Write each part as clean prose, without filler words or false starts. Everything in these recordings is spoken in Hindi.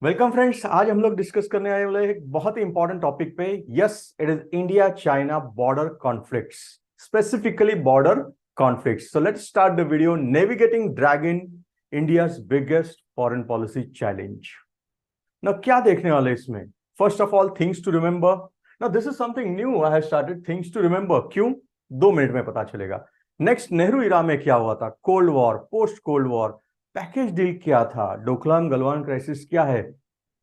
Welcome friends. आज हम लोग डिस्कस करने आए वाले एक बहुत ही इंपॉर्टेंट टॉपिक पे। Yes, it is India China border conflicts, specifically border conflicts. So let's start the video. Navigating dragon, India's biggest foreign policy challenge. ना क्या देखने वाले इसमें? First of all, things to remember. ना this is something new I have started, things to remember. क्यों? 2 मिनट में पता चलेगा। नेक्स्ट, नेहरू इरा में क्या हुआ था, cold war, post cold war, package deal क्या था, डोकलाम गलवान क्राइसिस क्या है,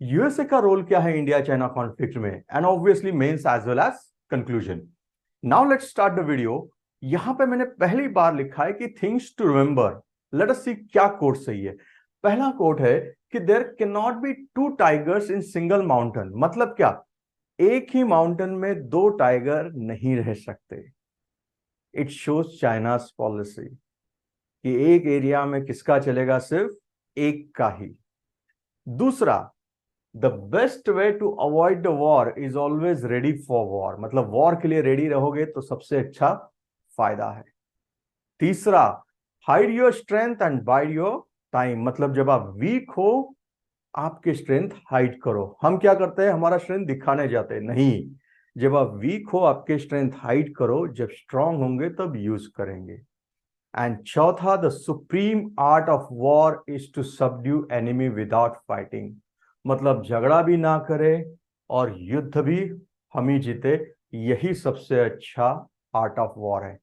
यूएसए का रोल क्या है इंडिया चाइना कॉन्फ्लिक्ट में, and obviously mains as well as conclusion. Now let's start the video. यहां पे मैंने पहली बार लिखा है कि things to remember. Let us see क्या कोट सही है। पहला कोट है कि there can not be two tigers in single mountain. मतलब क्या? एक ही माउंटेन में दो टाइगर नहीं रह सकते। इट शोज चाइनास पॉलिसी कि एक एरिया में किसका चलेगा, सिर्फ एक का ही। दूसरा, the best way to avoid the war is always ready for war. मतलब वॉर के लिए रेडी रहोगे तो सबसे अच्छा फायदा है। तीसरा, hide your strength and wide your time. मतलब जब आप वीक हो, आपकी स्ट्रेंथ हाइड करो। हम क्या करते हैं, हमारा स्ट्रेंथ दिखाने जाते हैं, नहीं। जब आप वीक हो, आपके स्ट्रेंथ हाइड करो, जब स्ट्रांग होंगे तब यूज करेंगे। एंड चौथा, the supreme art of war is to subdue enemy without fighting. मतलब झगड़ा भी ना करे और युद्ध भी हम ही जीते, यही सबसे अच्छा आर्ट ऑफ वॉर है।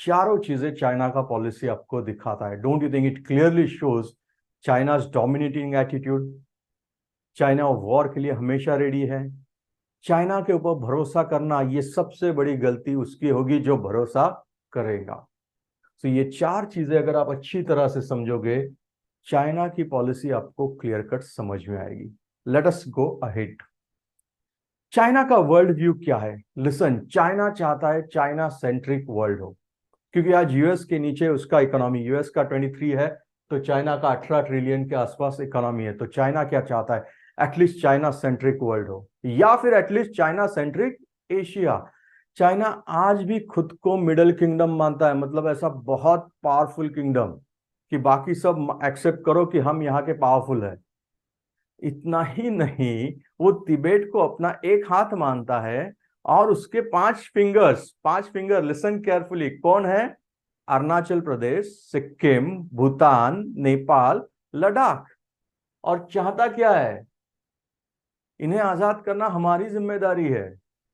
चारों चीजें चाइना का पॉलिसी आपको दिखाता है। Don't you think it clearly shows China's dominating attitude? China war के लिए हमेशा रेडी है। चाइना के ऊपर भरोसा करना, ये सबसे बड़ी गलती उसकी होगी जो भरोसा करेगा। तो ये चार चीजें अगर आप अच्छी तरह से समझोगे, चाइना की पॉलिसी आपको क्लियर कट समझ में आएगी। Let us go ahead. China का वर्ल्ड व्यू क्या है? लिसन, चाइना चाहता है चाइना सेंट्रिक वर्ल्ड हो, क्योंकि आज यूएस के नीचे उसका इकोनॉमी, यूएस का 23 है तो चाइना का 18 ट्रिलियन के आसपास इकोनॉमी है। तो चाइना क्या चाहता है? एटलीस्ट चाइना सेंट्रिक वर्ल्ड हो, या फिर at least China centric Asia. China आज भी खुद को मिडिल किंगडम मानता है, मतलब ऐसा बहुत पावरफुल किंगडम कि बाकी सब एक्सेप्ट करो कि हम यहाँ के पावरफुल है। इतना ही नहीं, वो तिबेट को अपना एक हाथ मानता है और उसके 5 फिंगर्स, 5 फिंगर, लिसन केयरफुली, कौन है? अरुणाचल प्रदेश, सिक्किम, भूटान, नेपाल, लद्दाख। और चाहता क्या है? इन्हें आजाद करना हमारी जिम्मेदारी है।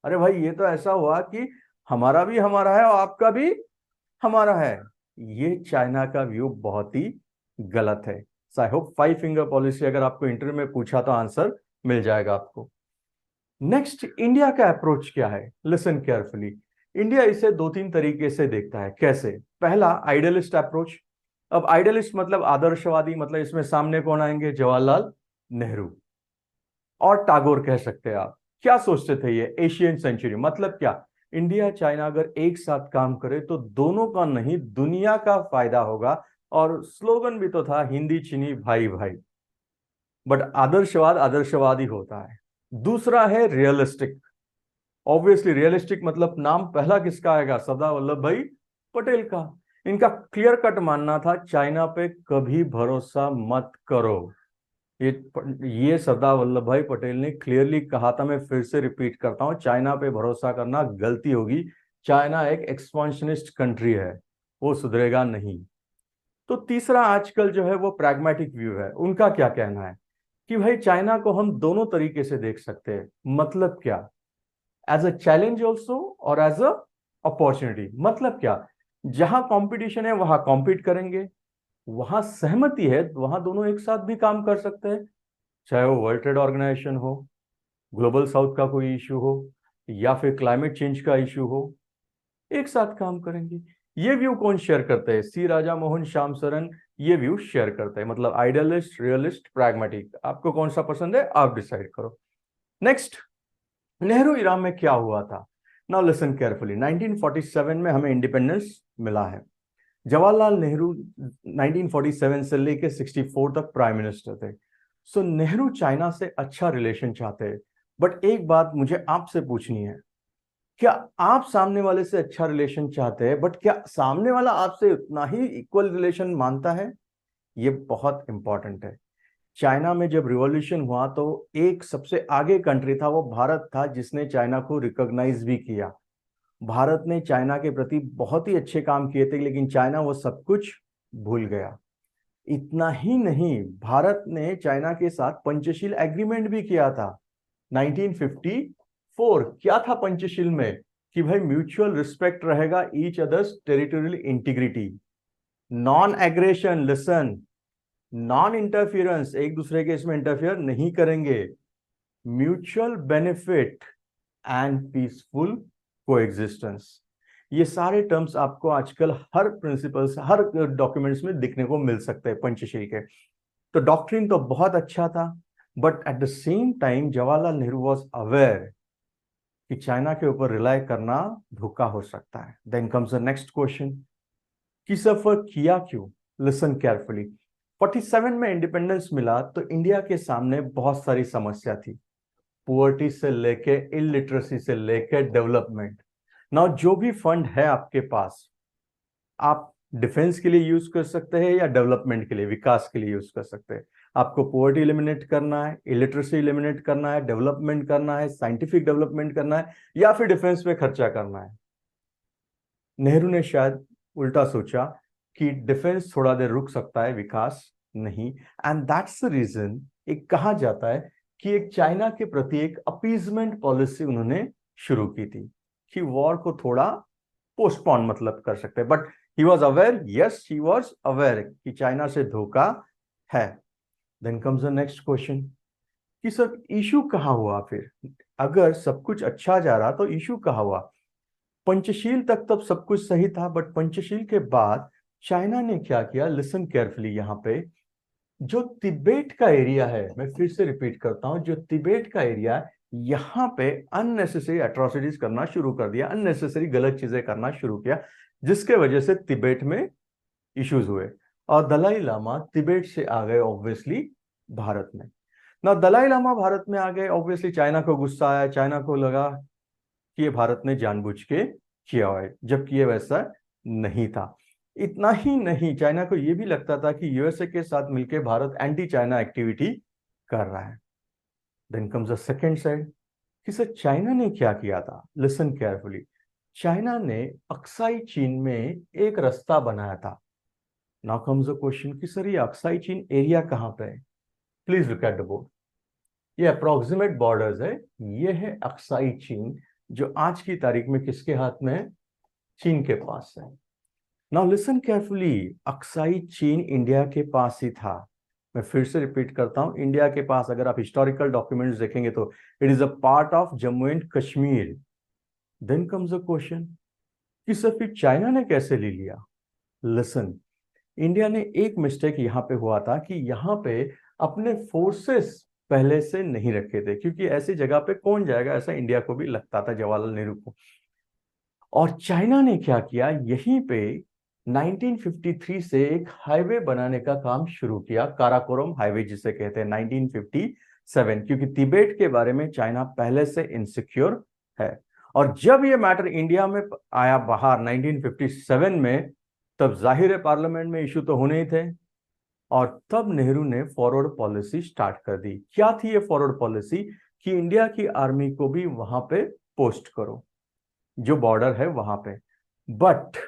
अरे भाई, ये तो ऐसा हुआ कि हमारा भी हमारा है और आपका भी हमारा है। ये चाइना का व्यू बहुत ही गलत है। सो आई होप 5 फिंगर पॉलिसी अगर आपको इंटरव्यू में पूछा तो आंसर मिल जाएगा आपको। नेक्स्ट, इंडिया का अप्रोच क्या है? Listen carefully. इंडिया इसे 2-3 तरीके से देखता है। कैसे? पहला, आइडियलिस्ट अप्रोच। अब आइडियलिस्ट मतलब आदर्शवादी, मतलब इसमें सामने कौन आएंगे? जवाहरलाल नेहरू और टैगोर कह सकते हैं आप। क्या सोचते थे ये? Asian century. मतलब क्या? इंडिया चाइना अगर एक साथ काम करे तो दोनों का नहीं, दुनिया का फायदा होगा। और स्लोगन भी तो था, हिंदी चीनी भाई भाई। बट आदर्शवाद आदर्शवाद ही होता है। दूसरा है रियलिस्टिक। ऑब्वियसली रियलिस्टिक मतलब नाम पहला किसका आएगा? सरदार वल्लभ भाई पटेल का। इनका क्लियर कट मानना था, चाइना पे कभी भरोसा मत करो। ये ये सरदार वल्लभ भाई पटेल ने क्लियरली कहा था। मैं फिर से रिपीट करता हूं, चाइना पे भरोसा करना गलती होगी। चाइना एक एक्सपांशनिस्ट कंट्री है, वो सुधरेगा नहीं। तो तीसरा आजकल जो है वो प्रैग्मेटिक व्यू है। उनका क्या कहना है कि भाई चाइना को हम दोनों तरीके से देख सकते हैं। मतलब क्या? एज अ चैलेंज ऑल्सो और एज अ अपॉर्चुनिटी। मतलब क्या? जहां कंपटीशन है वहां कॉम्पीट करेंगे, वहां सहमति है तो वहां दोनों एक साथ भी काम कर सकते हैं। चाहे वो वर्ल्ड ट्रेड ऑर्गेनाइजेशन हो, ग्लोबल साउथ का कोई इशू हो, या फिर क्लाइमेट चेंज का इशू हो, एक साथ काम करेंगे। ये व्यू कौन शेयर करते हैं? सी राजा मोहन श्याम सरन ये व्यू शेयर करते हैं। मतलब आइडियलिस्ट, रियलिस्ट, प्रैग्मेटिक, आपको कौन सा पसंद है आप डिसाइड करो। नेक्स्ट, नेहरू इरा में क्या हुआ था? Now listen carefully. 1947 में हमें इंडिपेंडेंस मिला है। जवाहरलाल नेहरू 1947 से लेके 64 तक प्राइम मिनिस्टर थे। सो नेहरू चाइना से अच्छा रिलेशन चाहते हैं। बट एक बात मुझे आपसे पूछनी है, क्या आप सामने वाले से अच्छा रिलेशन चाहते हैं, बट क्या सामने वाला आपसे उतना ही इक्वल रिलेशन मानता है? ये बहुत इंपॉर्टेंट है। चाइना में जब रिवॉल्यूशन हुआ तो एक सबसे आगे कंट्री था, वो भारत था, जिसने चाइना को रिकॉग्नाइज भी किया। भारत ने चाइना के प्रति बहुत ही अच्छे काम किए थे, लेकिन चाइना वो सब कुछ भूल गया। इतना ही नहीं, भारत ने चाइना के साथ पंचशील एग्रीमेंट भी किया था 1954। क्या था पंचशील में? कि भाई म्यूचुअल रिस्पेक्ट रहेगा, each others territorial integrity, non aggression, listen, non interference, एक दूसरे के इसमें इंटरफियर नहीं करेंगे, mutual benefit and peaceful coexistence. ये सारे टर्म्स आपको आजकल हर प्रिंसिपल्स, हर डॉक्यूमेंट्स में दिखने को मिल सकते हैं पंचशील के। तो डॉक्ट्रिन तो बहुत अच्छा था, but at the same time Jawaharlal Nehru was aware कि चाइना के ऊपर रिलाय करना धोखा हो सकता है। Then comes the next question कि सफर किया क्यों? Listen carefully. 47 में इंडिपेंडेंस मिला तो इंडिया के सामने बहुत सारी समस्या थी, पुअर्टी से लेके इलिटरेसी से लेके डेवलपमेंट। नाउ जो भी फंड है आपके पास, आप डिफेंस के लिए यूज कर सकते हैं या डेवलपमेंट के लिए, विकास के लिए यूज कर सकते हैं। आपको पुअर्टी एलिमिनेट करना है, इलिटरेसी एलिमिनेट करना है, डेवलपमेंट करना है, साइंटिफिक डेवलपमेंट करना है, या फिर डिफेंस पे खर्चा करना है। नेहरू ने शायद उल्टा सोचा कि डिफेंस थोड़ा देर रुक सकता है, विकास नहीं। एंड दैट्स द रीजन, एक कहा जाता है कि एक चाइना के प्रति एक अपीजमेंट पॉलिसी उन्होंने शुरू की थी कि वॉर को थोड़ा पोस्टपोन मतलब कर सकते हैं। But he was aware, yes he was aware कि चाइना से धोखा है। Then comes the next question कि सर इशू कहाँ हुआ फिर? अगर सब कुछ अच्छा जा रहा तो इशू कहाँ हुआ? पंचशील तक तब सब कुछ सही था, बट पंचशील के बाद चाइना ने क्या किया? Listen carefully. यहाँ पे जो तिब्बत का एरिया है, मैं फिर से रिपीट करता हूं, जो तिब्बत का एरिया है, यहाँ पे अननेसेसरी एट्रोसिटीज करना शुरू कर दिया, अननेसेसरी गलत चीजें करना शुरू किया, जिसके वजह से तिब्बत में इश्यूज हुए। और दलाई लामा तिब्बत से आ गए ऑब्वियसली भारत में। ना दलाई लामा भारत में आ गए, ऑब्वियसली चाइना को गुस्सा आया, चाइना को लगा कि ये भारत ने जानबूझ के किया हुआ है, जबकि ये वैसा नहीं था। इतना ही नहीं, चाइना को यह भी लगता था कि यूएसए के साथ मिलकर भारत एंटी चाइना एक्टिविटी कर रहा है। Then comes the second side कि सर चाइना ने क्या किया था? Listen carefully. चाइना ने अक्साई चीन में एक रास्ता बनाया था। नाउ कम्स द क्वेश्चन कि सर ये अक्साई चीन एरिया कहां पे है? Please look at the board. ये अप्रोक्सीमेट बॉर्डर्स है, ये है अक्साई चीन, जो आज की तारीख में किसके हाथ में है? चीन के पास है। नाउ लिसन केयरफुली, अक्साई चीन इंडिया के पास ही था। मैं फिर से रिपीट करता हूं, इंडिया के पास। अगर आप हिस्टोरिकल डॉक्यूमेंट्स देखेंगे तो it is a part of Jammu and Kashmir. Then comes a question कि सर फिर चाइना ने कैसे ले लिया? लिसन, इंडिया ने एक मिस्टेक यहां पे हुआ था कि यहां पे अपने फोर्सेस पहले से नहीं रखे थे, क्योंकि ऐसी जगह पे कौन जाएगा, ऐसा इंडिया को भी लगता था, जवाहरलाल नेहरू को। और चाइना ने क्या किया, यहीं पे 1953 से एक हाईवे बनाने का काम शुरू किया, काराकोरम हाईवे जिसे कहते हैं, 1957, क्योंकि तिब्बत के बारे में चाइना पहले से इनसिक्योर है। और जब ये मैटर इंडिया में आया बाहर 1957 में, तब जाहिर है पार्लियामेंट में इशू तो होने ही थे। और तब नेहरू ने फॉरवर्ड पॉलिसी स्टार्ट कर दी। क्या थी ये फॉरवर्ड पॉलिसी? कि इंडिया की आर्मी को भी वहां पे पोस्ट करो, जो बॉर्डर है वहां पे। बट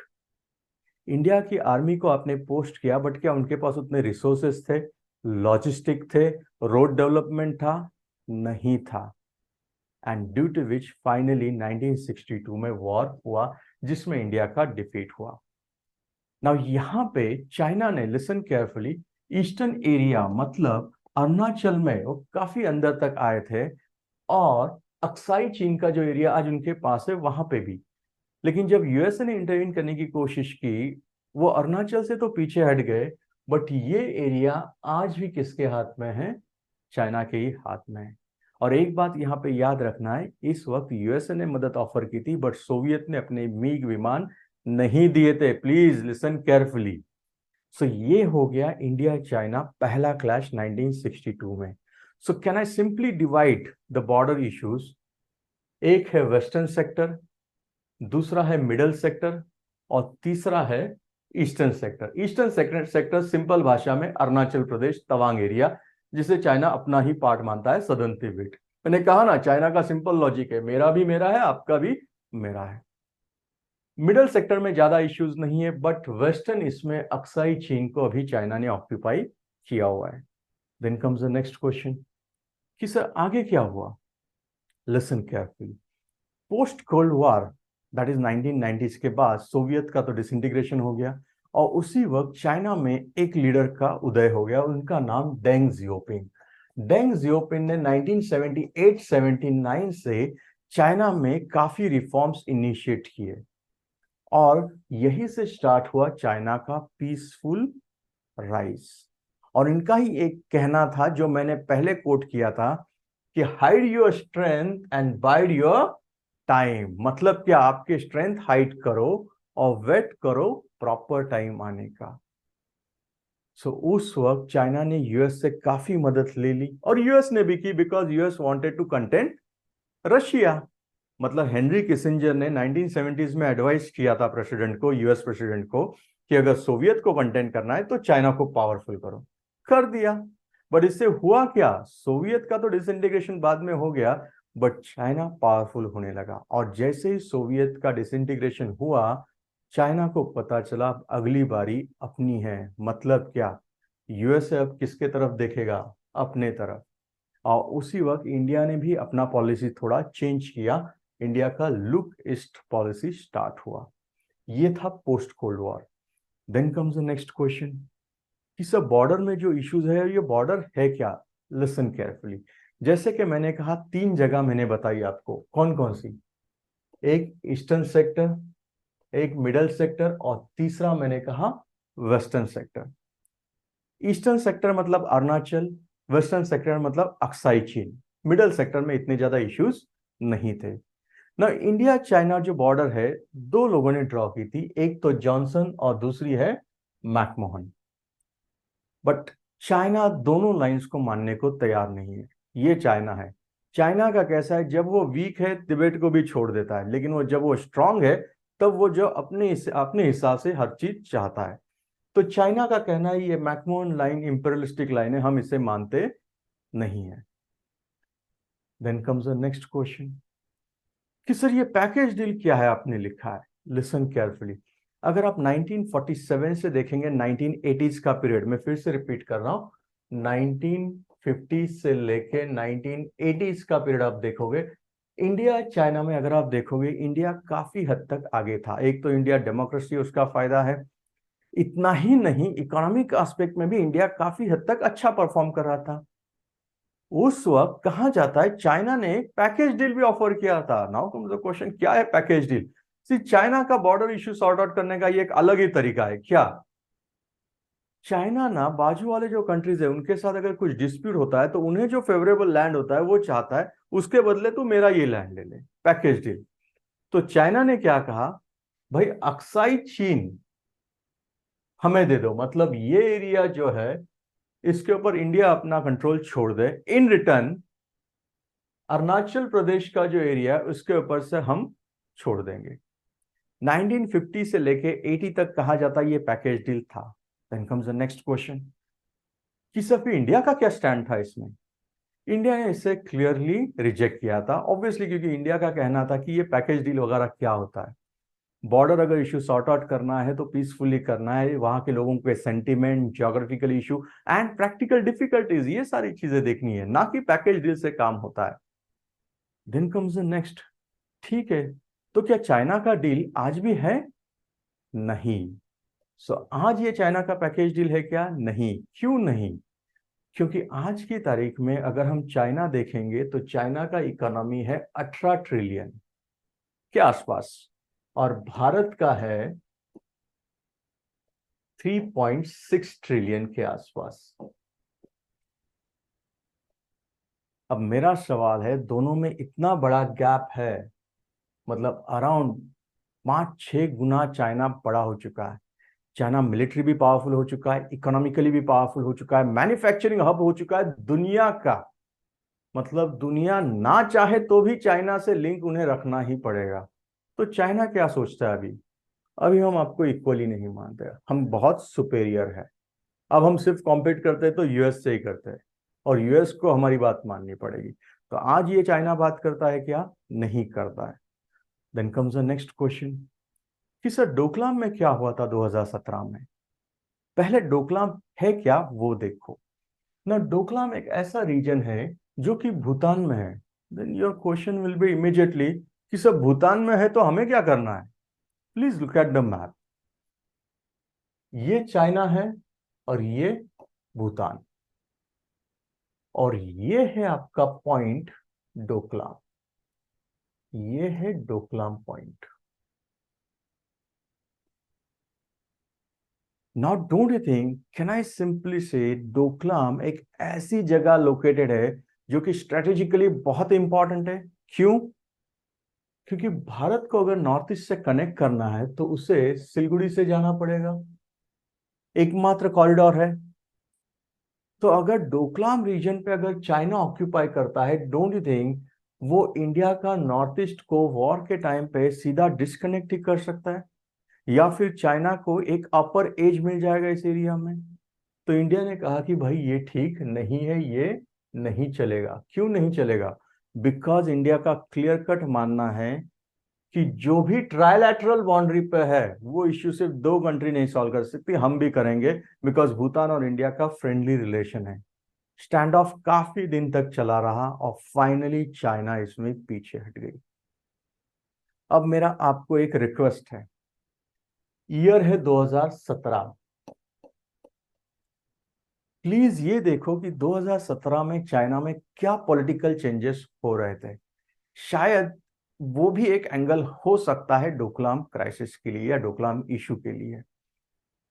इंडिया की आर्मी को आपने पोस्ट किया, बट क्या उनके पास उतने रिसोर्सेस थे, लॉजिस्टिक थे, रोड डेवलपमेंट था? नहीं था। And due to which finally 1962 में वॉर हुआ, जिसमें इंडिया का डिफीट हुआ। नाउ यहां पे चाइना ने, लिसन केयरफुली, ईस्टर्न एरिया मतलब अरुणाचल में वो काफी अंदर तक आए थे, और अक्साई चीन का जो एरिया आज उनके पास है वहां पे भी। लेकिन जब यूएसए ने इंटरवीन करने की कोशिश की, वो अरुणाचल से तो पीछे हट गए, बट ये एरिया आज भी किसके हाथ में है? चाइना के ही हाथ में है। और एक बात यहाँ पे याद रखना है, इस वक्त यूएसए ने मदद ऑफर की थी, बट सोवियत ने अपने मीग विमान नहीं दिए थे। Please listen carefully. सो ये हो गया इंडिया चाइना पहला क्लैश 1962 में। So can I simply divide the border issues? एक है वेस्टर्न सेक्टर, दूसरा है मिडल सेक्टर, और तीसरा है eastern sector. Eastern sector simple भाषा में अरुणाचल प्रदेश, तवांग एरिया, जिसे चाइना अपना ही पार्ट मानता है, सदर्न तिबेट। मैंने कहा ना, चाइना का सिंपल लॉजिक है, मेरा भी मेरा है, आपका भी मेरा है। मिडल सेक्टर में ज्यादा इश्यूज नहीं है, बट वेस्टर्न इसमें अक्साई चीन को अभी चाइना ने ऑक्यूपाई किया हुआ है। Then comes the next question कि सर आगे क्या हुआ। Listen carefully. Post cold war, that is 1990s के बाद सोवियत का तो डिसइंटीग्रेशन हो गया, और उसी वक्त चाइना में एक लीडर का उदय हो गया, उनका नाम डेंग जियोपिंग। डेंग जियोपिंग ने 1978-79 से चाइना में काफी रिफॉर्म्स इनिशिएट किए, और यही से स्टार्ट हुआ चाइना का पीसफुल राइज। और इनका ही एक कहना था जो मैंने पहले कोट किया था कि hide your strength and wide your time. मतलब क्या, आपके स्ट्रेंथ हाइड करो और वेट करो प्रॉपर टाइम आने का। उस वक्त चाइना ने यूएस से काफी मदद ले ली, और यूएस ने भी की, because US wanted to content Russia. मतलब हेनरी किसिंजर ने 1970s में एडवाइस किया था प्रेसिडेंट को, यूएस प्रेसिडेंट को, कि अगर सोवियत को कंटेंट करना है तो चाइना को पावरफुल करो। कर दिया। बट इससे हुआ क्या, सोवियत का तो डिसइंटीग्रेशन बाद में हो गया, बट चाइना पावरफुल होने लगा। और जैसे ही सोवियत का डिसइंटीग्रेशन हुआ, चाइना को पता चला अगली बारी अपनी है। मतलब क्या, यूएसए अब किसके तरफ देखेगा, अपने तरफ। और उसी वक्त इंडिया ने भी अपना पॉलिसी थोड़ा चेंज किया, इंडिया का लुक ईस्ट पॉलिसी स्टार्ट हुआ। ये था post cold war. Then comes the next question कि सब बॉर्डर में जो इश्यूज है, ये बॉर्डर है क्या। Listen carefully. जैसे कि मैंने कहा, 3 जगह मैंने बताई आपको, कौन कौन सी, एक ईस्टर्न सेक्टर, एक मिडल सेक्टर, और तीसरा मैंने कहा वेस्टर्न सेक्टर। ईस्टर्न सेक्टर मतलब अरुणाचल, वेस्टर्न सेक्टर मतलब अक्साई चीन। मिडल सेक्टर में इतने ज्यादा इश्यूज नहीं थे ना। इंडिया चाइना जो बॉर्डर है, 2 लोगों ने ड्रॉ की थी, एक तो जॉनसन और दूसरी है मैकमोहन। बट चाइना दोनों लाइंस को मानने को तैयार नहीं है। ये चाइना है, चाइना का कैसा है, जब वो वीक है तिब्बत को भी छोड़ देता है, लेकिन वो जब वो स्ट्रांग है, तब वो जो अपने हिसाब से हर चीज चाहता है। तो चाइना का कहना है ये मैकमोहन लाइन इंपीरियलिस्टिक लाइन है, हम इसे मानते नहीं है। Then comes the next question कि सर ये पैकेज डील क्या है आपने लिखा है। Listen carefully. अगर आप 1947 से देखेंगे, 1980s का पीरियड, मैं फिर से रिपीट कर रहा हूं, 1950 से लेके 1980s का पीरियड आप देखोगे, इंडिया चाइना में अगर आप देखोगे, इंडिया काफी हद तक आगे था। एक तो इंडिया डेमोक्रेसी, उसका फायदा है। इतना ही नहीं, इकोनॉमिक एस्पेक्ट में भी इंडिया काफी हद तक अच्छा परफॉर्म कर रहा था। उस वक्त कहा जाता है चाइना ने एक पैकेज डील भी ऑफर किया था। नाउ कम्स द क्वेश्चन, क्या है पैकेज डील। सी, चाइना का बॉर्डर इश्यू सॉर्ट आउट करने का ये एक अलग ही तरीका है। क्या, चाइना ना बाजू वाले जो कंट्रीज है उनके साथ अगर कुछ डिस्प्यूट होता है, तो उन्हें जो फेवरेबल लैंड होता है वो चाहता है उसके बदले तू मेरा ये लैंड ले ले, पैकेज डील। तो चाइना ने क्या कहा, भाई अक्साई चीन हमें दे दो, मतलब ये एरिया जो है इसके ऊपर इंडिया अपना कंट्रोल छोड़ दे, इन रिटर्न अरुणाचल प्रदेश का जो एरिया है उसके ऊपर से हम छोड़ देंगे। 1950 से लेके 80 तक कहा जाता है ये पैकेज डील था। Then comes the next question कि सर फिर इंडिया का क्या स्टैंड था इसमें। इंडिया ने इसे क्लियरली रिजेक्ट किया था, ऑब्वियसली, क्योंकि इंडिया का कहना था कि ये पैकेज डील वगैरह क्या होता है। बॉर्डर अगर इशू सॉर्ट आउट करना है तो पीसफुली करना है, वहां के लोगों के sentiment, geographical issue and practical difficulties, ये सारी चीजें देखनी है, ना कि पैकेज डील से काम होता है। देन कम्स द नेक्स्ट, ठीक है, तो क्या चाइना का डील आज भी है। नहीं। आज ये चाइना का पैकेज डील है क्या। नहीं। क्यों नहीं, क्योंकि आज की तारीख में अगर हम चाइना देखेंगे तो चाइना का इकोनॉमी है 18 ट्रिलियन के आसपास, और भारत का है 3.6 ट्रिलियन के आसपास। अब मेरा सवाल है, दोनों में इतना बड़ा गैप है, मतलब अराउंड 5-6 गुना चाइना बड़ा हो चुका है। चाइना मिलिट्री भी पावरफुल हो चुका है, इकोनॉमिकली भी पावरफुल हो चुका है, मैन्युफैक्चरिंग हब हो चुका है दुनिया का। मतलब दुनिया ना चाहे तो भी चाइना से लिंक उन्हें रखना ही पड़ेगा। तो चाइना क्या सोचता है अभी, अभी हम आपको इक्वली नहीं मानते, हम बहुत सुपेरियर है। अब हम सिर्फ कॉम्पीट करते हैं तो यूएस से ही करते हैं। और यूएस को हमारी बात माननी पड़ेगी। तो आज ये चाइना बात करता है क्या? नहीं करता है। Then comes the next question कि सर डोकलाम में क्या हुआ था 2017 में? पहले डोकलाम है क्या वो देखो ना। डोकलाम एक ऐसा रीजन है जो कि भूटान में है। Then your question will be immediately कि सब भूटान में है तो हमें क्या करना है? Please look at the map. ये चाइना है और ये भूटान, और ये है आपका पॉइंट डोकलाम। ये है Doklam point. Now don't you think, can I simply से डोकलाम एक ऐसी जगह लोकेटेड है जो कि स्ट्रेटेजिकली बहुत इंपॉर्टेंट है। क्यों? क्योंकि भारत को अगर नॉर्थ ईस्ट से कनेक्ट करना है तो उसे सिलगुड़ी से जाना पड़ेगा, एकमात्र कॉरिडोर है। तो अगर डोकलाम रीजन पे अगर चाइना ऑक्यूपाई करता है, डोंट यू थिंक वो इंडिया का नॉर्थ ईस्ट को वॉर के टाइम पे सीधा डिस्कनेक्ट ही कर सकता है, या फिर चाइना को एक अपर एज मिल जाएगा इस एरिया में? तो इंडिया ने कहा कि भाई ये ठीक नहीं है, ये नहीं चलेगा। क्यों नहीं चलेगा? बिकॉज इंडिया का क्लियर कट मानना है कि जो भी ट्रायलैटरल बाउंड्री पे है वो इश्यू सिर्फ दो कंट्री नहीं सॉल्व कर सकती, हम भी करेंगे। बिकॉज भूटान और इंडिया का फ्रेंडली रिलेशन है। स्टैंड ऑफ काफी दिन तक चला रहा और फाइनली चाइना इसमें पीछे हट गई। अब मेरा आपको एक रिक्वेस्ट है, ईयर है 2017। प्लीज ये देखो कि 2017 में चाइना में क्या पॉलिटिकल चेंजेस हो रहे थे। शायद वो भी एक एंगल हो सकता है डोकलाम क्राइसिस के लिए या डोकलाम इशू के लिए।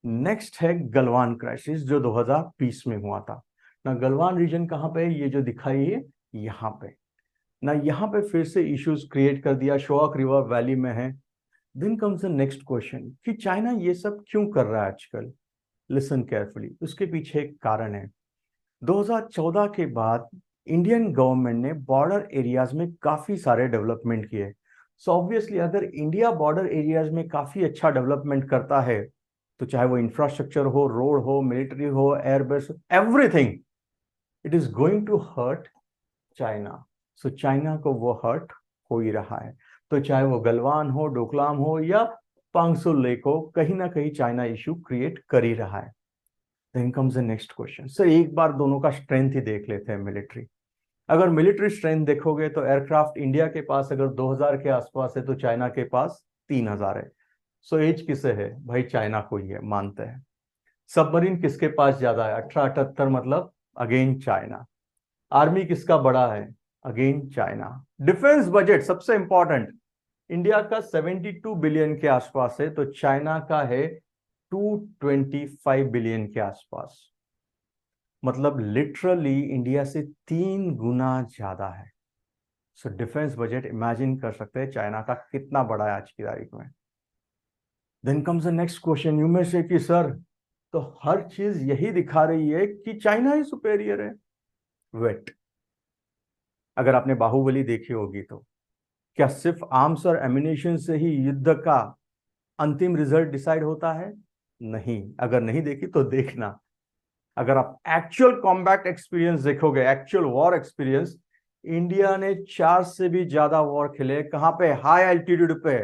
नेक्स्ट है गलवान क्राइसिस जो 2020 में हुआ था ना। गलवान रीजन कहाँ पे है? ये जो दिखाई है यहाँ पे ना। यहाँ पे फिर से इश्यूज क्रिएट कर दिया, शोक रिवर वैली में है। Then comes the next question कि चाइना ये सब क्यों कर रहा है आजकल। लिसन केयरफुली, उसके पीछे एक कारण है। 2014 के बाद इंडियन गवर्नमेंट ने बॉर्डर एरियाज में काफी सारे डेवलपमेंट किए। सो ऑब्वियसली अगर इंडिया बॉर्डर एरियाज में काफी अच्छा डेवलपमेंट करता है तो चाहे वो इंफ्रास्ट्रक्चर हो, रोड हो, मिलिट्री हो, airbase, everything, it is going to hurt China. So China को वो हर्ट हो ही रहा है। तो चाहे वो गलवान हो, डोकलाम हो या पांगसो लेक हो, कहीं ना कहीं चाइना इश्यू क्रिएट कर ही रहा है। Then comes the next question, sir एक बार दोनों का स्ट्रेंथ ही देख लेते हैं। मिलिट्री, अगर मिलिट्री स्ट्रेंथ देखोगे तो एयरक्राफ्ट इंडिया के पास अगर 2000 के आसपास है तो चाइना के पास 3000 है। सो एज किसे है भाई? चाइना को ही है, मानते हैं। सबमरीन किसके पास ज्यादा है? 1878, मतलब अगेन चाइना। आर्मी किसका बड़ा है? Again China. डिफेंस बजट सबसे इंपॉर्टेंट, इंडिया का 72 बिलियन के आसपास है तो चाइना का है 225 बिलियन के आसपास। मतलब लिटरली इंडिया से 3 गुना ज्यादा है। सो डिफेंस बजट इमेजिन कर सकते हैं चाइना का कितना बड़ा है आज की तारीख में। Then comes the next question, यू में से कि सर तो हर चीज यही दिखा रही है कि चाइना ही सुपेरियर है। वेट, अगर आपने बाहुबली देखी होगी तो क्या सिर्फ आर्म्स और एमिनेशन से ही युद्ध का अंतिम रिजल्ट डिसाइड होता है? नहीं। अगर नहीं देखी तो देखना। अगर आप एक्चुअल कॉम्बैट एक्सपीरियंस देखोगे, एक्चुअल वॉर एक्सपीरियंस, इंडिया ने 4 से भी ज्यादा वॉर खेले। कहां पे? हाई एल्टीट्यूड पे।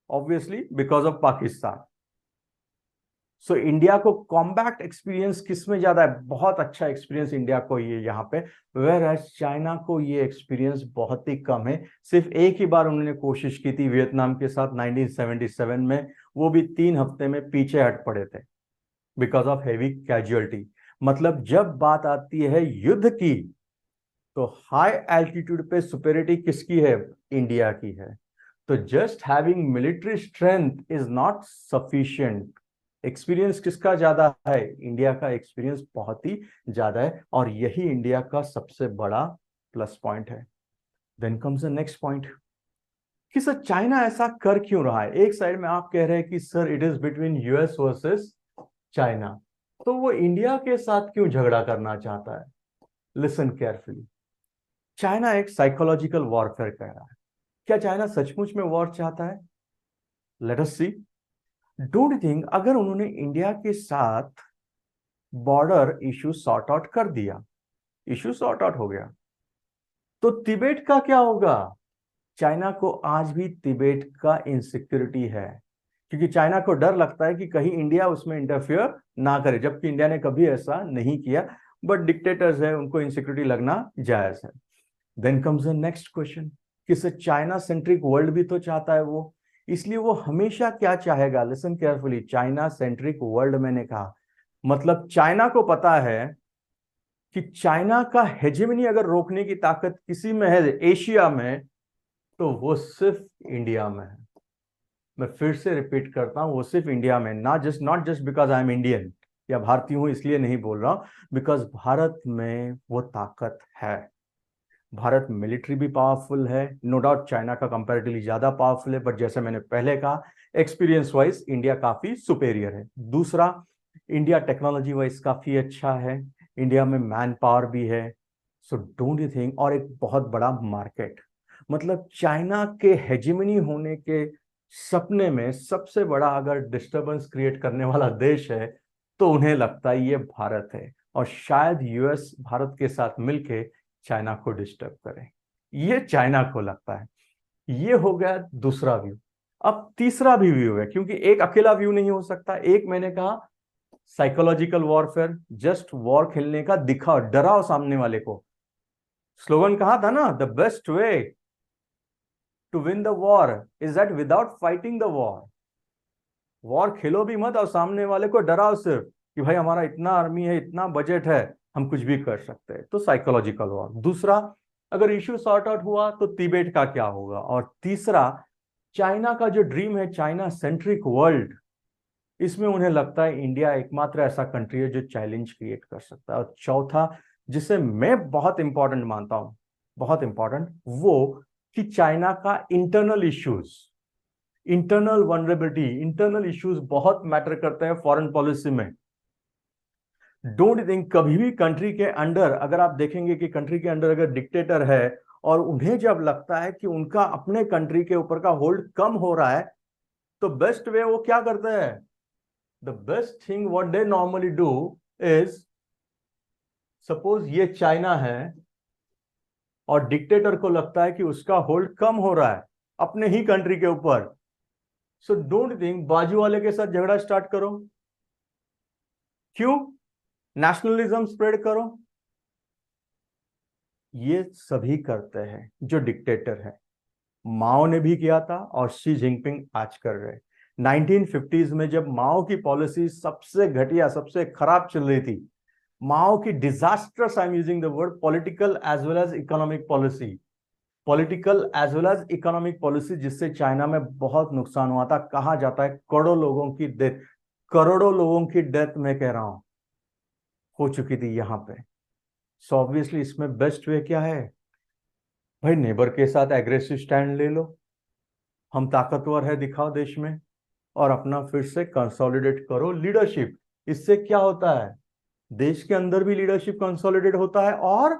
Obviously because of Pakistan. So India को कॉम्बैट एक्सपीरियंस किस में ज्यादा है? बहुत अच्छा एक्सपीरियंस इंडिया को ये यहाँ पे। वेयर एज चाइना को ये एक्सपीरियंस बहुत ही कम है। सिर्फ एक ही बार उन्होंने कोशिश की थी वियतनाम के साथ 1977 में, वो भी 3 हफ्ते में पीछे हट पड़े थे बिकॉज ऑफ हेवी कैजुअलिटी। मतलब जब बात आती है युद्ध की तो हाई एल्टीट्यूड पे सुपेरिटी किसकी है? इंडिया की है। तो just having military strength is not sufficient. Experience किसका ज्यादा है? इंडिया का एक्सपीरियंस बहुत ही ज्यादा है और यही इंडिया का सबसे बड़ा प्लस पॉइंट है। Then comes the next point कि सर चाइना ऐसा कर क्यों रहा है? एक साइड में आप कह रहे हैं कि sir it is between US versus China, तो वो इंडिया के साथ क्यों झगड़ा करना चाहता है? लिसन केयरफुली, चाइना एक साइकोलॉजिकल वॉरफेयर कह रहा है। क्या चाइना सचमुच में वॉर चाहता है? Let us see. Don't think अगर उन्होंने इंडिया के साथ बॉर्डर इशू सॉर्ट आउट कर दिया, इशू सॉर्ट आउट हो गया। तो तिबेट का क्या होगा? चाइना को आज भी तिबेट का इनसिक्योरिटी है, क्योंकि चाइना को डर लगता है कि कहीं इंडिया उसमें इंटरफियर ना करे, जबकि इंडिया ने कभी ऐसा नहीं किया। बट डिक्टेटर्स है, उनको इनसिक्योरिटी लगना जायज है। Then comes the next question कि सर चाइना सेंट्रिक वर्ल्ड भी तो चाहता है वो, इसलिए वो हमेशा क्या चाहेगा? Listen carefully, China centric world मैंने कहा मतलब चाइना को पता है कि चाइना का हेजेमनी अगर रोकने की ताकत किसी में है एशिया में, तो वो सिर्फ इंडिया में है। मैं फिर से रिपीट करता हूं, वो सिर्फ इंडिया में, not just because I am Indian या भारतीय हूं इसलिए नहीं बोल रहा हूं, बिकॉज भारत में वो ताकत है। भारत मिलिट्री भी पावरफुल है, नो डाउट चाइना का कंपैरेटिवली ज्यादा पावरफुल है, बट जैसे मैंने पहले कहा एक्सपीरियंस वाइज इंडिया काफी सुपेरियर है। दूसरा, इंडिया टेक्नोलॉजी वाइज काफी अच्छा है, इंडिया में मैन पावर भी है। सो डोंट यू थिंक, और एक बहुत बड़ा मार्केट, मतलब चाइना के हेजिमनी होने के सपने में सबसे बड़ा अगर डिस्टरबेंस क्रिएट करने वाला देश है तो उन्हें लगता है ये भारत है, और शायद यूएस भारत के साथ मिलके चाइना को डिस्टर्ब करें, ये चाइना को लगता है। ये हो गया दूसरा व्यू। अब तीसरा भी व्यू है, क्योंकि एक अकेला व्यू नहीं हो सकता। एक मैंने कहा साइकोलॉजिकल वॉरफेयर, जस्ट वॉर खेलने का, दिखाओ, डराओ सामने वाले को। स्लोगन कहा था ना, the best way to win the war is that without fighting the war. War खेलो भी मत और सामने वाले को डराओ सिर्फ कि भाई हमारा इतना आर्मी है, इतना बजट है, हम कुछ भी कर सकते हैं। तो साइकोलॉजिकल वॉर। दूसरा, अगर इश्यू सॉर्ट आउट हुआ तो तिबेट का क्या होगा? और तीसरा, चाइना का जो ड्रीम है चाइना सेंट्रिक वर्ल्ड, इसमें उन्हें लगता है इंडिया एकमात्र ऐसा कंट्री है जो चैलेंज क्रिएट कर सकता है। और चौथा, जिसे मैं बहुत इंपॉर्टेंट मानता हूं, बहुत इंपॉर्टेंट, वो कि चाइना का internal issues, internal vulnerability, internal issues बहुत मैटर करते हैं फॉरेन पॉलिसी में। डोंट थिंक कभी भी कंट्री के अंडर, अगर आप देखेंगे कि कंट्री के अंडर अगर डिक्टेटर है और उन्हें जब लगता है कि उनका अपने कंट्री के ऊपर का होल्ड कम हो रहा है, तो बेस्ट वे वो क्या करते हैं? The best thing what they normally do is, suppose ये चाइना है और डिक्टेटर को लगता है कि उसका होल्ड कम हो रहा है अपने ही कंट्री के ऊपर, सो डोंट थिंक बाजू वाले के साथ झगड़ा स्टार्ट करो। क्यों? नेशनलिज्म स्प्रेड करो। ये सभी करते हैं जो डिक्टेटर है। माओ ने भी किया था और शी जिनपिंग आज कर रहे। 1950s में जब माओ की पॉलिसी सबसे घटिया, सबसे खराब चल रही थी, माओ की disasters, I am using the word, political as well as economic policy, political as well as economic policy, जिससे चाइना में बहुत नुकसान हुआ था। कहा जाता है करोड़ों लोगों की डेथ, करोड़ों लोगों की डेथ मैं कह रहा हूं हो चुकी थी यहां पे। सो ऑब्वियसली इसमें बेस्ट वे क्या है भाई? नेबर के साथ एग्रेसिव स्टैंड ले लो, हम ताकतवर है दिखाओ देश में, और अपना फिर से कंसोलिडेट करो लीडरशिप। इससे क्या होता है? देश के अंदर भी लीडरशिप कंसोलिडेट होता है और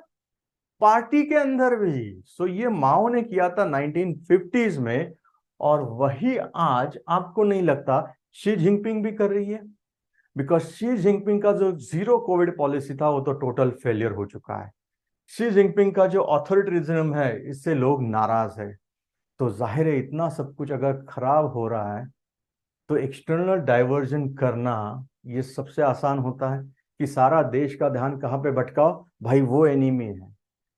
पार्टी के अंदर भी। सो ये माओ ने किया था 1950s में, और वही आज आपको नहीं लगता शी जिनपिंग भी कर रही है? बिकॉज शी जिनपिंग का जो जीरो कोविड पॉलिसी था वो तो टोटल फेलियर हो चुका है। शी जिनपिंग का जो ऑथोरिटेरिज्म है, इससे लोग नाराज है। तो जाहिर है इतना सब कुछ अगर खराब हो रहा है तो एक्सटर्नल डाइवर्जन करना ये सबसे आसान होता है कि सारा देश का ध्यान कहाँ पे भटकाओ, भाई वो एनिमी है।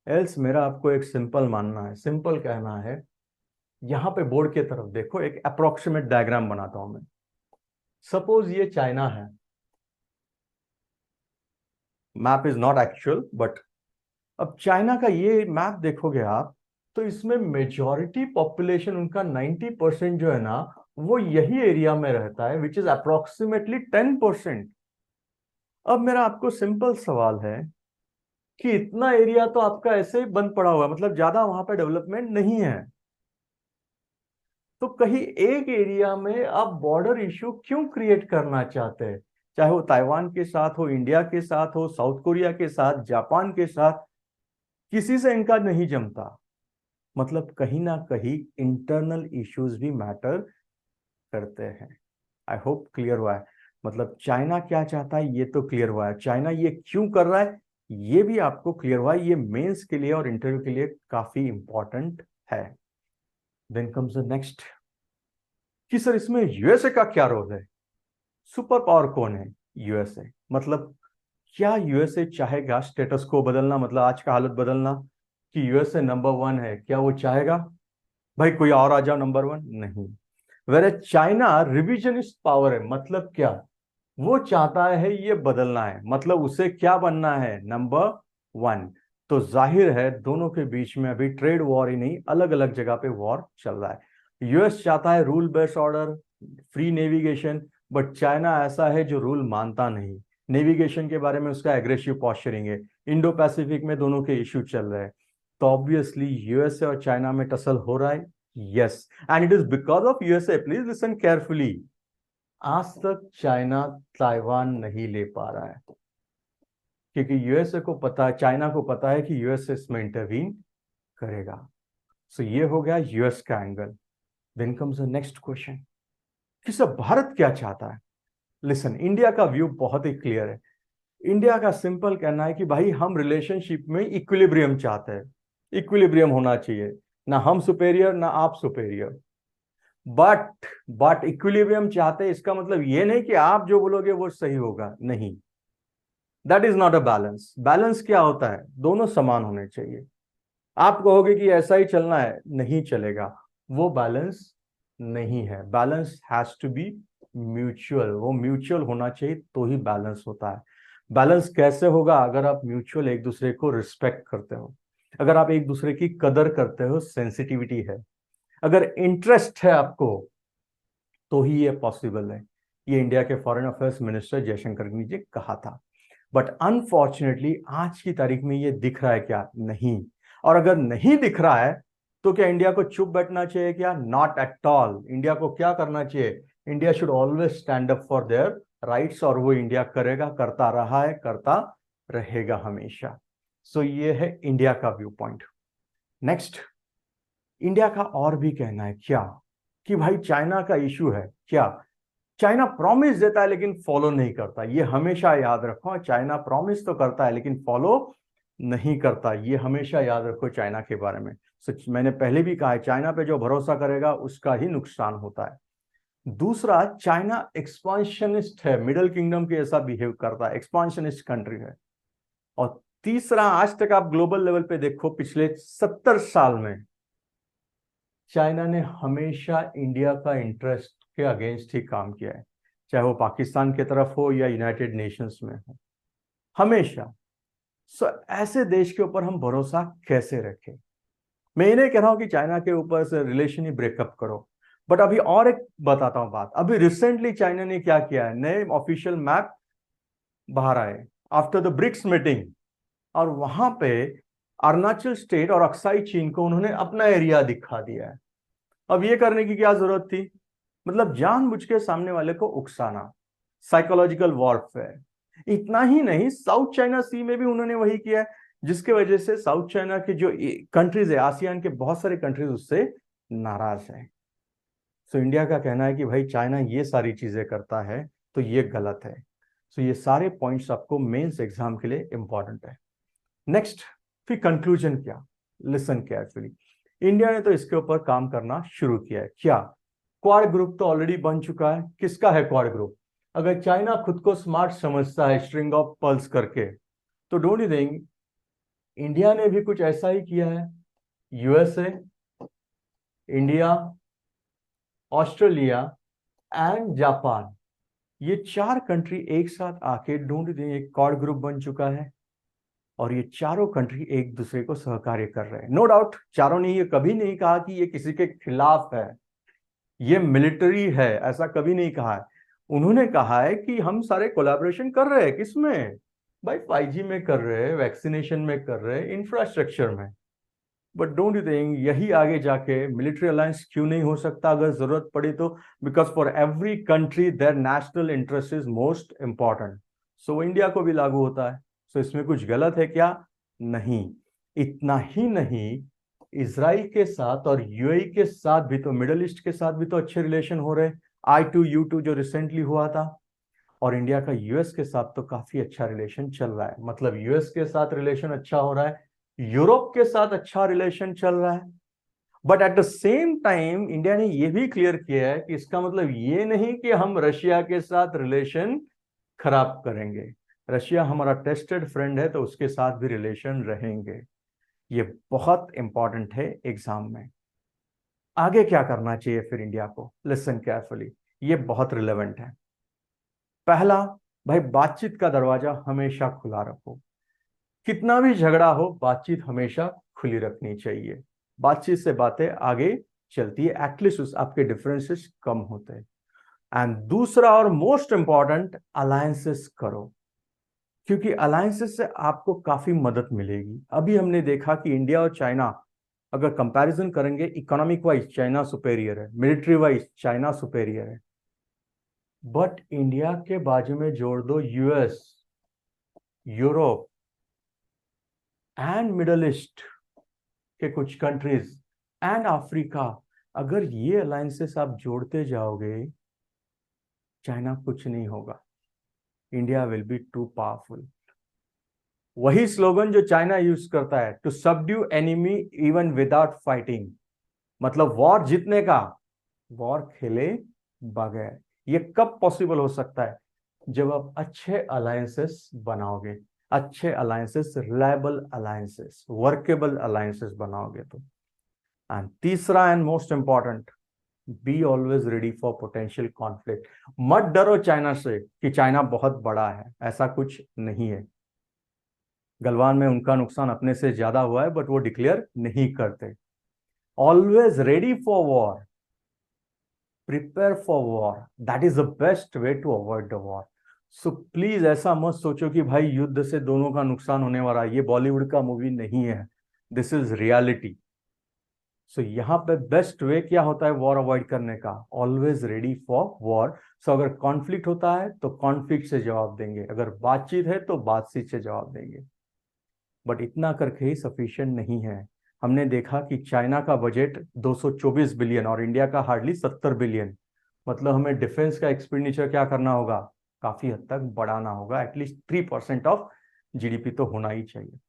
एल्स मेरा आपको एक सिंपल मानना है, सिंपल कहना है, यहाँ पे बोर्ड की तरफ देखो, एक अप्रोक्सीमेट डायग्राम बनाता हूं मैं। सपोज ये चाइना है, map is not actual but, अब चाइना का ये मैप देखोगे आप, तो इसमें मेजॉरिटी पॉपुलेशन उनका 90% जो है ना, वो यही एरिया में रहता है, विच इज अप्रोक्सीमेटली 10%। अब मेरा आपको सिंपल सवाल है कि इतना एरिया तो आपका ऐसे ही बंद पड़ा हुआ है, मतलब ज्यादा वहां पे डेवलपमेंट नहीं है, तो कहीं एक एरिया में आप बॉर्डर इश्यू क्यों क्रिएट करना चाहते हैं? चाहे वो ताइवान के साथ हो, इंडिया के साथ हो, साउथ कोरिया के साथ, जापान के साथ, किसी से इनका नहीं जमता। मतलब कहीं ना कहीं इंटरनल इश्यूज भी मैटर करते हैं। आई होप क्लियर हुआ है। मतलब चाइना क्या चाहता है ये तो क्लियर हुआ है, चाइना ये क्यों कर रहा है ये भी आपको क्लियर हुआ है। ये मेंस के लिए और इंटरव्यू के लिए काफी इंपॉर्टेंट है। देन कम्स द नेक्स्ट कि सर इसमें यूएसए का क्या रोल है, सुपर पावर कौन है यूएसए, मतलब क्या यूएसए चाहेगा स्टेटस को बदलना, मतलब आज का हालत बदलना, कि यूएसए नंबर वन है, क्या वो चाहेगा भाई कोई और आ जाओ नंबर वन? नहीं। वेर चाइना रिविजनिस्ट पावर है, मतलब क्या, वो चाहता है ये बदलना है, मतलब उसे क्या बनना है, नंबर वन। तो जाहिर है दोनों के बीच में अभी ट्रेड वॉर ही नहीं, अलग अलग जगह पे वॉर चल रहा है। यूएस चाहता है rule based order, free navigation, but China ऐसा है जो रूल मानता नहीं। नेविगेशन के बारे में उसका एग्रेसिव पॉस्चरिंग है। इंडो पैसिफिक में दोनों के इश्यू चल रहे हैं। तो ऑब्वियसली यूएसए और चाइना में टसल हो रहा है। Yes, and it is because of USA, please listen carefully. आज तक चाइना ताइवान नहीं ले पा रहा है क्योंकि यूएसए को पता है, चाइना को पता है कि यूएसए इसमें इंटरवीन करेगा। सो ये हो गया यूएस का angle. Then comes the next question कि सब भारत क्या चाहता है। लिसन, इंडिया का व्यू बहुत ही क्लियर है। इंडिया का सिंपल कहना है कि भाई हम रिलेशनशिप में इक्विलिब्रियम चाहते हैं, इक्विलिब्रियम होना चाहिए, ना हम सुपेरियर ना आप सुपेरियर। बट इक्विलिब्रियम चाहते हैं इसका मतलब ये नहीं कि आप जो बोलोगे वो सही होगा, नहीं, that is not a balance. Balance क्या होता है, दोनों समान होने चाहिए। आप कहोगे कि ऐसा ही चलना है, नहीं चलेगा, वो बैलेंस नहीं है। Balance has to be mutual, वो म्यूचुअल होना चाहिए तो ही बैलेंस होता है। बैलेंस कैसे होगा, अगर आप म्यूचुअल एक दूसरे को रिस्पेक्ट करते हो, अगर आप एक दूसरे की कदर करते हो, सेंसिटिविटी है, अगर इंटरेस्ट है आपको, तो ही ये पॉसिबल है। ये इंडिया के फॉरेन अफेयर्स मिनिस्टर जयशंकर जी ने कहा था। बट अनफॉर्चुनेटली आज की तारीख में ये दिख रहा है क्या, नहीं। और अगर नहीं दिख रहा है तो क्या इंडिया को चुप बैठना चाहिए क्या, नॉट एट ऑल। इंडिया को क्या करना चाहिए, India should always stand up for their rights, और वो इंडिया करेगा, करता रहा है, करता रहेगा हमेशा। सो ये है इंडिया का व्यू पॉइंट। नेक्स्ट, इंडिया का और भी कहना है क्या कि भाई चाइना का इशू है क्या, चाइना प्रॉमिस देता है लेकिन फॉलो नहीं करता। ये हमेशा याद रखो, चाइना प्रॉमिस तो करता है लेकिन फॉलो नहीं करता, ये हमेशा याद रखो चाइना के बारे में। सच मैंने पहले भी कहा है, चाइना पे जो भरोसा करेगा उसका ही नुकसान होता है। दूसरा, चाइना एक्सपांशनिस्ट है, मिडिल किंगडम के ऐसा बिहेव करता है, एक्सपांशनिस्ट कंट्री है। और तीसरा, आज तक आप ग्लोबल लेवल पे देखो, पिछले 70 साल में चाइना ने हमेशा इंडिया का इंटरेस्ट के अगेंस्ट ही काम किया है, चाहे वो पाकिस्तान की तरफ हो या यूनाइटेड नेशंस में हो, हमेशा। सो ऐसे देश के ऊपर हम भरोसा कैसे रखें। मैं ये नहीं कह रहा हूं कि चाइना के ऊपर से रिलेशन ही ब्रेकअप करो, बट अभी और एक बताता हूं बात। अभी रिसेंटली चाइना ने क्या किया है, नए ऑफिशियल मैप बाहर आए आफ्टर द ब्रिक्स मीटिंग, और वहां पे अरुणाचल स्टेट और अक्साई चीन को उन्होंने अपना एरिया दिखा दिया है। अब ये करने की क्या जरूरत थी, मतलब जानबूझ के सामने वाले को उकसाना, साइकोलॉजिकल वॉरफेयर। इतना ही नहीं, साउथ चाइना सी में भी उन्होंने वही किया है, जिसके वजह से साउथ चाइना के जो कंट्रीज है, आसियान के बहुत सारे कंट्रीज उससे नाराज है। सो इंडिया का कहना है कि भाई चाइना ये सारी चीजें करता है तो ये गलत है। सो ये सारे पॉइंट्स आपको मेंस एग्जाम के लिए इंपॉर्टेंट है। नेक्स्ट, फिर कंक्लूजन क्या, लिसन केयरफुली। इंडिया ने तो इसके ऊपर काम करना शुरू किया है क्या, क्वाड ग्रुप तो ऑलरेडी बन चुका है। किसका है क्वाड ग्रुप, अगर चाइना खुद को स्मार्ट समझता है स्ट्रिंग ऑफ पर्ल्स करके, तो डोंट यू थिंक इंडिया ने भी कुछ ऐसा ही किया है। USA, India, Australia and Japan, ये चार कंट्री एक साथ आके डोंट यू थिंक एक क्वाड ग्रुप बन चुका है, और ये चारों कंट्री एक दूसरे को सहकार्य कर रहे हैं। नो डाउट चारों ने ये कभी नहीं कहा कि ये किसी के खिलाफ है, ये मिलिट्री है, ऐसा कभी नहीं कहा है। उन्होंने कहा है कि हम सारे कोलैबोरेशन कर रहे हैं, किसमें भाई, 5G में कर रहे हैं, वैक्सीनेशन में कर रहे हैं, इंफ्रास्ट्रक्चर में। बट डोंट यू थिंक यही आगे जाके मिलिट्री अलायंस क्यों नहीं हो सकता अगर जरूरत पड़ी तो, because for every country there national interest is most important. So India को भी लागू होता है। सो इसमें कुछ गलत है क्या, नहीं। इतना ही नहीं, इजराइल के साथ और यूएई के साथ भी तो, मिडल ईस्ट के साथ भी तो अच्छे रिलेशन हो रहे। I2U2 जो रिसेंटली हुआ था, और इंडिया का यूएस के साथ तो काफी अच्छा रिलेशन चल रहा है, मतलब यूएस के साथ रिलेशन अच्छा हो रहा है, यूरोप के साथ अच्छा रिलेशन चल रहा है। But at the same time India ने यह भी क्लियर किया है कि इसका मतलब ये नहीं कि हम रशिया के साथ रिलेशन खराब करेंगे। रशिया हमारा टेस्टेड फ्रेंड है, तो उसके साथ भी रिलेशन रहेंगे। ये बहुत इंपॉर्टेंट है एग्जाम में। आगे क्या करना चाहिए फिर इंडिया को? लिसन केयरफुली, ये बहुत रिलेवेंट है। पहला, भाई बातचीत का दरवाजा हमेशा खुला रखो। कितना भी झगड़ा हो, बातचीत हमेशा खुली रखनी चाहिए। बातचीत से बातें आगे चलती है, एटलीस्ट उस आपके डिफरेंसेस कम होते हैं। एंड दूसरा और मोस्ट इंपॉर्टेंट, अलायंसेस करो, क्योंकि अलायंसेस से आपको काफी मदद मिलेगी। अभी हमने देखा कि इंडिया और चाइना अगर कंपैरिजन करेंगे, इकोनॉमिक वाइज चाइना सुपेरियर है, मिलिट्री वाइज चाइना सुपेरियर है। बट इंडिया के बाजू में जोड़ दो US, Europe and middle east के कुछ कंट्रीज एंड अफ्रीका, अगर ये अलायंसेस आप जोड़ते जाओगे, चाइना कुछ नहीं होगा, India will be too powerful. वही स्लोगन जो चाइना यूज करता है, to subdue enemy even without fighting, मतलब वॉर जीतने का, वॉर खेले बगैर। ये कब पॉसिबल हो सकता है? जब आप अच्छे अलायंसेस बनाओगे, अच्छे alliances, reliable alliances, workable alliances बनाओगे तो। एंड तीसरा and most important, be always ready for potential conflict. मत डरो चाइना से कि चाइना बहुत बड़ा है, ऐसा कुछ नहीं है। गलवान में उनका नुकसान अपने से ज्यादा हुआ है, बट वो डिक्लेयर नहीं करते। Always ready for war, prepare for war, that is the best way to avoid the war. So please ऐसा मत सोचो कि भाई युद्ध से दोनों का नुकसान होने वाला है, ये बॉलीवुड का मूवी नहीं है, दिस इज रियलिटी। सो यहाँ पे बेस्ट वे क्या होता है वॉर अवॉइड करने का? Always ready for war. So अगर कॉन्फ्लिक्ट होता है तो कॉन्फ्लिक्ट से जवाब देंगे, अगर बातचीत है तो बातचीत से जवाब देंगे। बट इतना करके ही सफिशिएंट नहीं है। हमने देखा कि चाइना का बजट 224 बिलियन और इंडिया का हार्डली 70 बिलियन, मतलब हमें डिफेंस का एक्सपेंडिचर क्या करना होगा? काफी हद तक बढ़ाना होगा, एटलीस्ट 3% ऑफ जीडीपी तो होना ही चाहिए।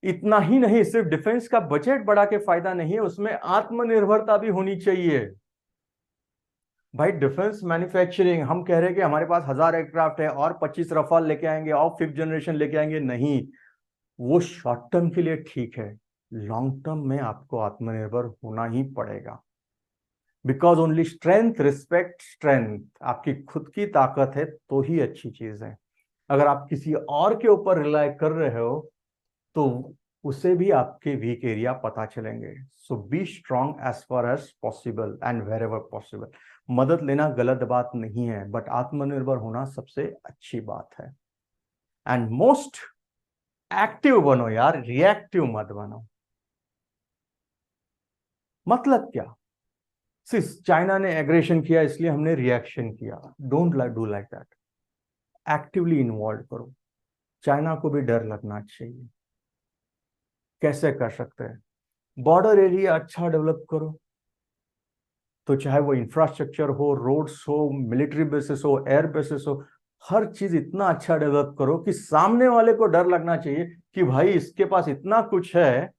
इतना ही नहीं, सिर्फ डिफेंस का बजट बढ़ा के फायदा नहीं है, उसमें आत्मनिर्भरता भी होनी चाहिए। भाई डिफेंस मैन्युफैक्चरिंग, हम कह रहे हैं कि हमारे पास 1000 एयरक्राफ्ट है और 25 रफाल लेके आएंगे और 5th जनरेशन लेके आएंगे, नहीं। वो शॉर्ट टर्म के लिए ठीक है, लॉन्ग टर्म में आपको आत्मनिर्भर होना ही पड़ेगा। Because only strength respect strength, आपकी खुद की ताकत है तो ही अच्छी चीज है। अगर आप किसी और के ऊपर रिलाय कर रहे हो तो उसे भी आपके वीक एरिया पता चलेंगे। So be strong as far as possible and wherever possible. मदद लेना गलत बात नहीं है, बट आत्मनिर्भर होना सबसे अच्छी बात है। एंड मोस्ट एक्टिव बनो यार, रिएक्टिव मत बनो। मतलब क्या? सिर्फ चाइना ने एग्रेशन किया इसलिए हमने रिएक्शन किया, don't do like that. Actively involve करो। चाइना को भी डर लगना चाहिए। कैसे कर सकते हैं? बॉर्डर एरिया अच्छा डेवलप करो, तो चाहे वो इंफ्रास्ट्रक्चर हो, रोड्स हो, मिलिट्री बेसिस हो, एयर बेसिस हो, हर चीज इतना अच्छा डेवलप करो कि सामने वाले को डर लगना चाहिए कि भाई इसके पास इतना कुछ है,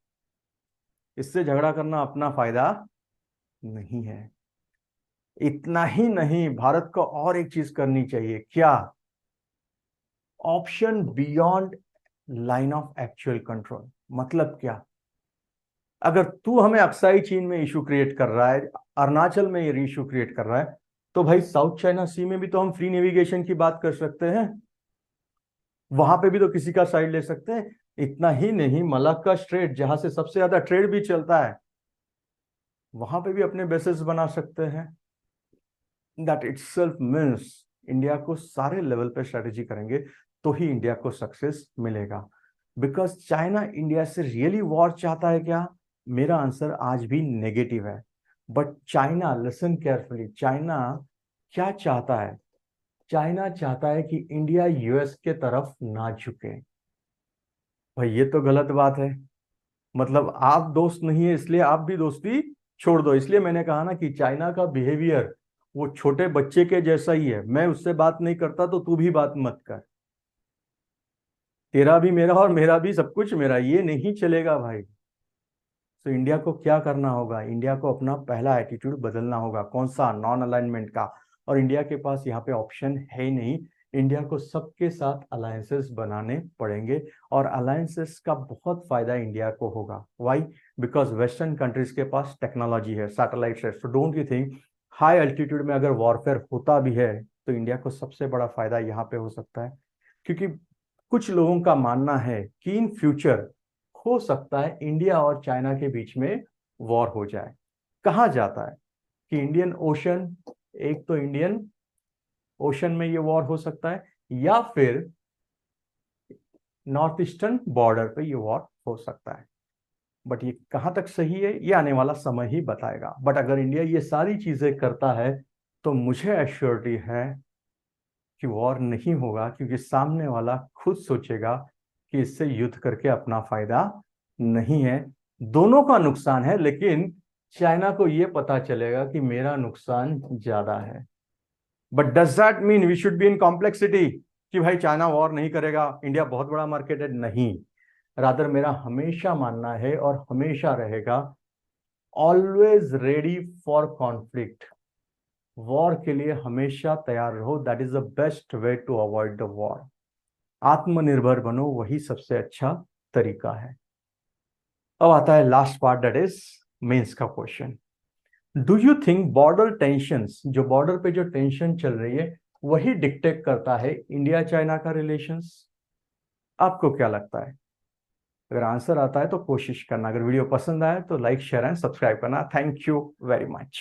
इससे झगड़ा करना अपना फायदा नहीं है। इतना ही नहीं, भारत को और एक चीज करनी चाहिए। क्या? Option beyond line of actual control. मतलब क्या? अगर तू हमें अक्साई चीन में इशू क्रिएट कर रहा है, अरुणाचल में ये इशू क्रिएट कर रहा है, तो भाई साउथ चाइना सी में भी तो हम फ्री नेविगेशन की बात कर सकते हैं, वहां पे भी तो किसी का साइड ले सकते हैं। इतना ही नहीं, मलाक्का स्ट्रेट जहां से सबसे ज्यादा ट्रेड भी चलता है, वहां पे भी अपने बेसेस बना सकते हैं। दैट इटसेल्फ मीन्स इंडिया को सारे लेवल पे स्ट्रेटेजी करेंगे तो ही इंडिया को सक्सेस मिलेगा। बिकॉज चाइना इंडिया से रियली वॉर चाहता है क्या? मेरा आंसर आज भी नेगेटिव है। But China, listen carefully, China क्या चाहता है? चाइना चाहता है कि इंडिया यूएस के तरफ ना झुके। भाई ये तो गलत बात है। मतलब आप दोस्त नहीं है इसलिए आप भी दोस्ती छोड़ दो। इसलिए मैंने कहा ना कि चाइना का बिहेवियर वो छोटे बच्चे के जैसा ही है, मैं उससे बात नहीं करता तो तू भी बात मत कर, तेरा भी मेरा और मेरा भी सब कुछ मेरा, ये नहीं चलेगा भाई। तो इंडिया को क्या करना होगा, इंडिया को अपना पहला एटीट्यूड बदलना होगा। कौन सा? नॉन अलाइनमेंट का। और इंडिया के पास यहाँ पे ऑप्शन है ही नहीं। इंडिया को सबके साथ अलायंसेस बनाने पड़ेंगे, और अलायंसेस का बहुत फायदा इंडिया को होगा। वाई? बिकॉज वेस्टर्न कंट्रीज के पास टेक्नोलॉजी है, सैटेलाइट है। So don't you think high altitude में अगर वॉरफेयर होता भी है तो इंडिया को सबसे बड़ा फायदा यहाँ पे हो सकता है। क्योंकि कुछ लोगों का मानना है कि इन फ्यूचर हो सकता है इंडिया और चाइना के बीच में वॉर हो जाए। कहा जाता है कि इंडियन ओशन, एक तो इंडियन ओशन में ये वॉर हो सकता है, या फिर नॉर्थ ईस्टर्न बॉर्डर पे ये वॉर हो सकता है। बट ये कहां तक सही है ये आने वाला समय ही बताएगा। बट अगर इंडिया ये सारी चीजें करता है तो मुझे एश्योरिटी है कि वॉर नहीं होगा, क्योंकि सामने वाला खुद सोचेगा कि इससे युद्ध करके अपना फायदा नहीं है। दोनों का नुकसान है, लेकिन चाइना को यह पता चलेगा कि मेरा नुकसान ज्यादा है। But does that mean we should be in complexity कि भाई चाइना वॉर नहीं करेगा, इंडिया बहुत बड़ा मार्केट है? नहीं। रादर मेरा हमेशा मानना है और हमेशा रहेगा, always ready for conflict. War के लिए हमेशा तैयार रहो। That is the best way to avoid the war. आत्मनिर्भर बनो, वही सबसे अच्छा तरीका है। अब आता है last part, that is mains का question. Do you think border tensions, जो बॉर्डर पे जो टेंशन चल रही है, वही डिक्टेट करता है इंडिया चाइना का रिलेशंस? आपको क्या लगता है? अगर आंसर आता है तो कोशिश करना, अगर वीडियो पसंद आए तो लाइक शेयर एंड सब्सक्राइब करना। Thank you very much.